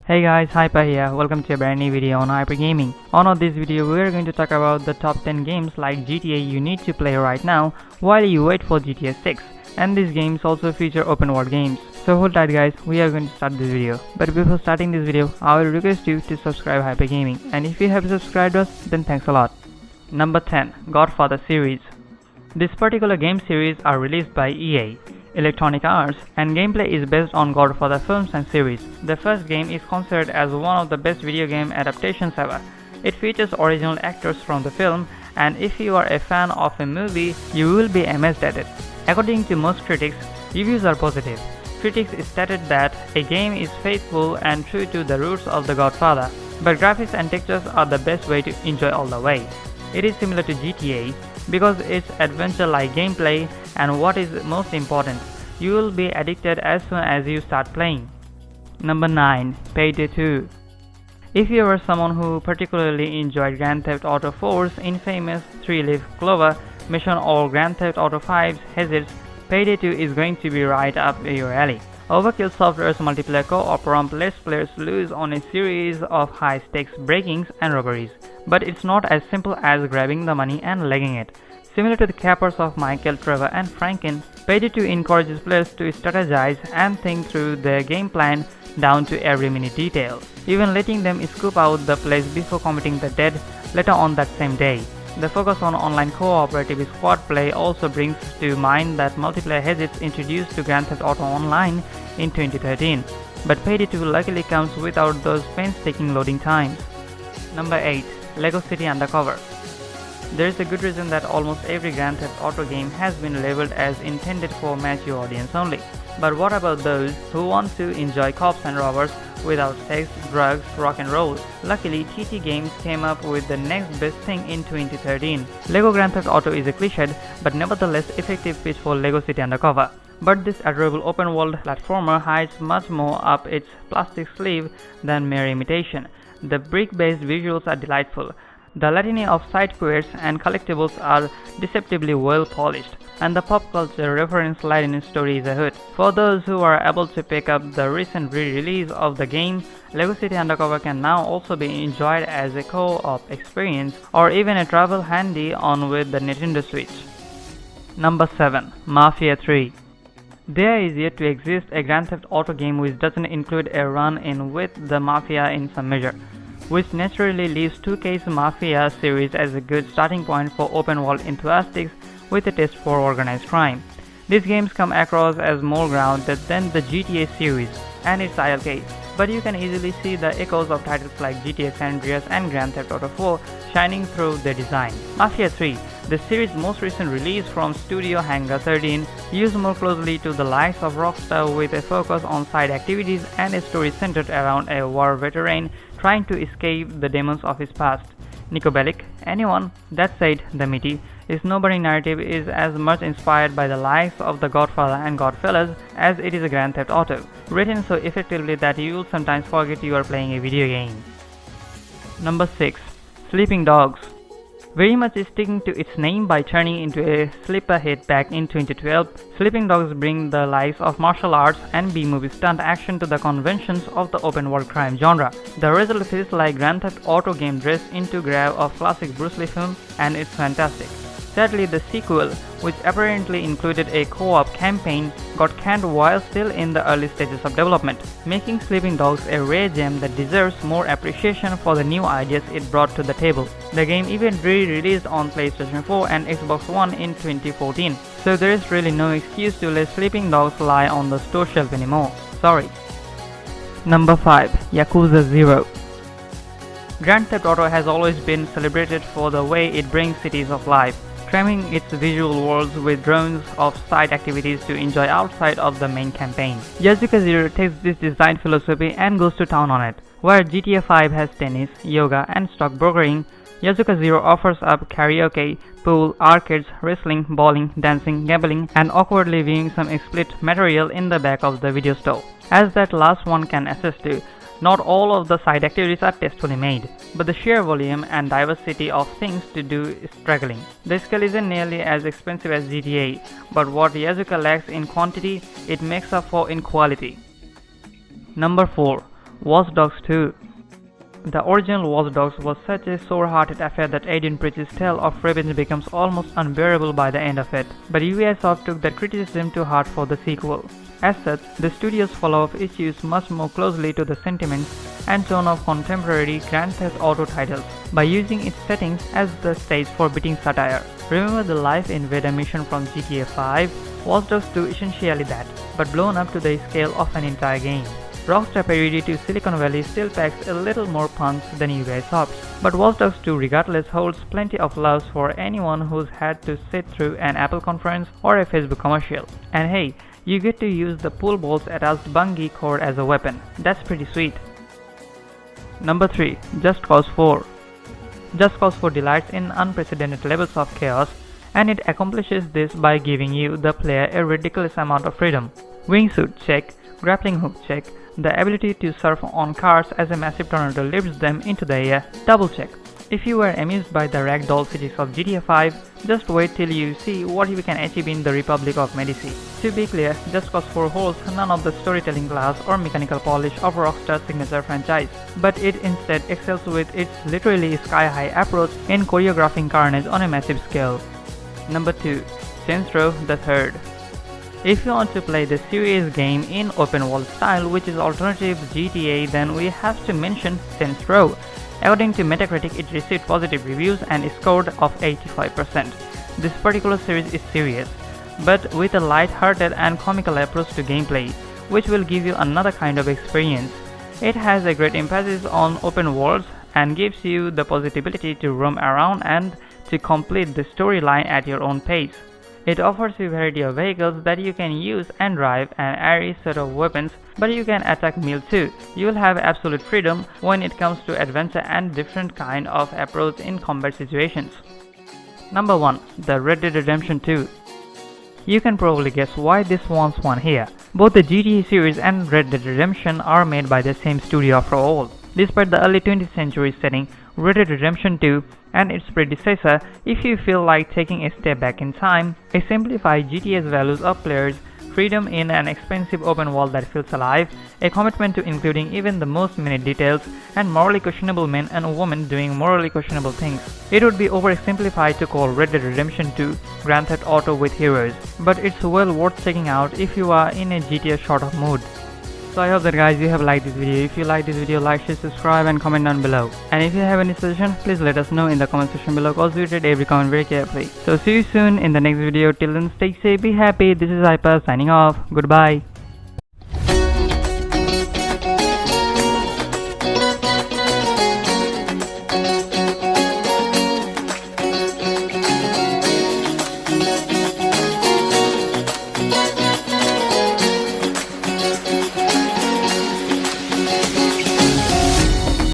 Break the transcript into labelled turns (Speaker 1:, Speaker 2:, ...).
Speaker 1: Hey guys, Hyper here. Welcome to a brand new video on HyperGaming. On this video, we are going to talk about the top 10 games like GTA you need to play right now while you wait for GTA 6. And these games also feature open world games. So hold tight guys, we are going to start this video. But before starting this video, I will request you to subscribe HyperGaming. And if you have subscribed us, then thanks a lot. Number 10. Godfather Series. This particular game series are released by EA, Electronic Arts, and gameplay is based on Godfather films and series. The first game is considered as one of the best video game adaptations ever. It features original actors from the film, and if you are a fan of a movie, you will be amazed at it. According to most critics, reviews are positive. Critics stated that a game is faithful and true to the roots of The Godfather, but graphics and textures are the best way to enjoy all the way. It is similar to GTA because it's adventure-like gameplay, and what is most important, you will be addicted as soon as you start playing. Number 9. Payday 2. If you are someone who particularly enjoyed Grand Theft Auto 4's infamous 3-leaf clover mission or Grand Theft Auto 5's hazards, Payday 2 is going to be right up your alley. Overkill Software's multiplayer co-op romp lets players loose on a series of high-stakes breakings and robberies. But it's not as simple as grabbing the money and legging it. Similar to the capers of Michael, Trevor, and Franken, Payday 2 encourages players to strategize and think through their game plan down to every minute detail, even letting them scoop out the place before committing the deed later on that same day. The focus on online cooperative squad play also brings to mind that multiplayer hazards introduced to Grand Theft Auto Online in 2013, but Payday 2 luckily comes without those painstaking loading times. Number 8. Lego City Undercover. There is a good reason that almost every Grand Theft Auto game has been labeled as intended for mature audience only. But what about those who want to enjoy cops and robbers without sex, drugs, rock and roll? Luckily, TT Games came up with the next best thing in 2013. Lego Grand Theft Auto is a cliched, but nevertheless effective pitch for Lego City Undercover. But this adorable open-world platformer hides much more up its plastic sleeve than mere imitation. The brick-based visuals are delightful. The litany of side quests and collectibles are deceptively well polished, and the pop culture reference-laden story is a hit. For those who are able to pick up the recent re-release of the game, Lego City Undercover can now also be enjoyed as a co-op experience or even a travel handy-on with the Nintendo Switch. Number 7. Mafia 3. There is yet to exist a Grand Theft Auto game which doesn't include a run-in with the Mafia in some measure, which naturally leaves 2K's Mafia series as a good starting point for open-world enthusiasts with a taste for organized crime. These games come across as more grounded than the GTA series and its ILK, but you can easily see the echoes of titles like GTA San Andreas and Grand Theft Auto 4 shining through their design. Mafia 3, the series' most recent release from Studio Hangar 13, used more closely to the likes of Rockstar with a focus on side activities and a story centered around a war veteran trying to escape the demons of his past. Nico Bellic, anyone? That said, the meaty, snowboarding narrative is as much inspired by the likes of The Godfather and Godfellas as it is a Grand Theft Auto, written so effectively that you will sometimes forget you are playing a video game. Number 6. Sleeping Dogs. Very much sticking to its name by turning into a sleeper hit back in 2012, Sleeping Dogs bring the likes of martial arts and B-movie stunt action to the conventions of the open-world crime genre. The result feels like Grand Theft Auto game dressed into grab of classic Bruce Lee film, and it's fantastic. Sadly, the sequel, which apparently included a co-op campaign, got canned while still in the early stages of development, making Sleeping Dogs a rare gem that deserves more appreciation for the new ideas it brought to the table. The game even re-released on PlayStation 4 and Xbox One in 2014, so there is really no excuse to let Sleeping Dogs lie on the store shelf anymore. Sorry. Number 5. Yakuza 0. Grand Theft Auto has always been celebrated for the way it brings cities of life, cramming its visual worlds with drones of side activities to enjoy outside of the main campaign. Yakuza 0 takes this design philosophy and goes to town on it. Where GTA 5 has tennis, yoga, and stockbrokering, Yakuza 0 offers up karaoke, pool, arcades, wrestling, bowling, dancing, gambling, and awkwardly viewing some explicit material in the back of the video store. As that last one can attest to, not all of the side activities are tastefully made, but the sheer volume and diversity of things to do is struggling. The scale isn't nearly as expensive as GTA, but what Yakuza lacks in quantity, it makes up for in quality. Number 4. Watch Dogs 2. The original Watch Dogs was such a sore-hearted affair that Radeon Preach's tale of revenge becomes almost unbearable by the end of it, but Ubisoft took that criticism to heart for the sequel. As such, the studio's follow-up issues much more closely to the sentiments and tone of contemporary Grand Theft Auto titles by using its settings as the stage for biting satire. Remember the Life Invader mission from GTA 5? Watch Dogs 2 essentially that, but blown up to the scale of an entire game. Rockstar parody to Silicon Valley still packs a little more punch than Ubisoft's, but Watch Dogs 2 regardless holds plenty of loves for anyone who's had to sit through an Apple conference or a Facebook commercial. And hey, you get to use the pool balls attached Bungie cord as a weapon. That's pretty sweet. Number 3. Just Cause 4. Just Cause 4 delights in unprecedented levels of chaos, and it accomplishes this by giving you, the player, a ridiculous amount of freedom. Wingsuit check, grappling hook check, the ability to surf on cars as a massive tornado lifts them into the air, double check. If you were amused by the ragdoll physics of GTA 5, just wait till you see what you can achieve in the Republic of Medici. To be clear, Just Cause 4 holds none of the storytelling class or mechanical polish of Rockstar's signature franchise, but it instead excels with its literally sky-high approach in choreographing carnage on a massive scale. Number 2. Saints Row the Third. If you want to play the serious game in open world style, which is alternative GTA, then we have to mention Saints Row. According to Metacritic, it received positive reviews and scored of 85%. This particular series is serious, but with a light-hearted and comical approach to gameplay, which will give you another kind of experience. It has a great emphasis on open worlds and gives you the possibility to roam around and to complete the storyline at your own pace. It offers a variety of vehicles that you can use and drive, an airy set of weapons, but you can attack melee too. You will have absolute freedom when it comes to adventure and different kind of approach in combat situations. Number 1. The Red Dead Redemption 2. You can probably guess why this one's won here. Both the GTA series and Red Dead Redemption are made by the same studio after all. Despite the early 20th century setting, Red Dead Redemption 2 and its predecessor, if you feel like taking a step back in time, exemplify GTA's values of players' freedom in an expansive open world that feels alive, a commitment to including even the most minute details, and morally questionable men and women doing morally questionable things. It would be oversimplified to call Red Dead Redemption 2 Grand Theft Auto with heroes, but it's well worth checking out if you are in a GTA sort of mood. So I hope that guys you have liked this video. If you like this video, like, share, subscribe and comment down below. And if you have any suggestions, please let us know in the comment section below, cause we read every comment very carefully. So see you soon in the next video. Till then, stay safe, be happy. This is Hyper signing off. Goodbye.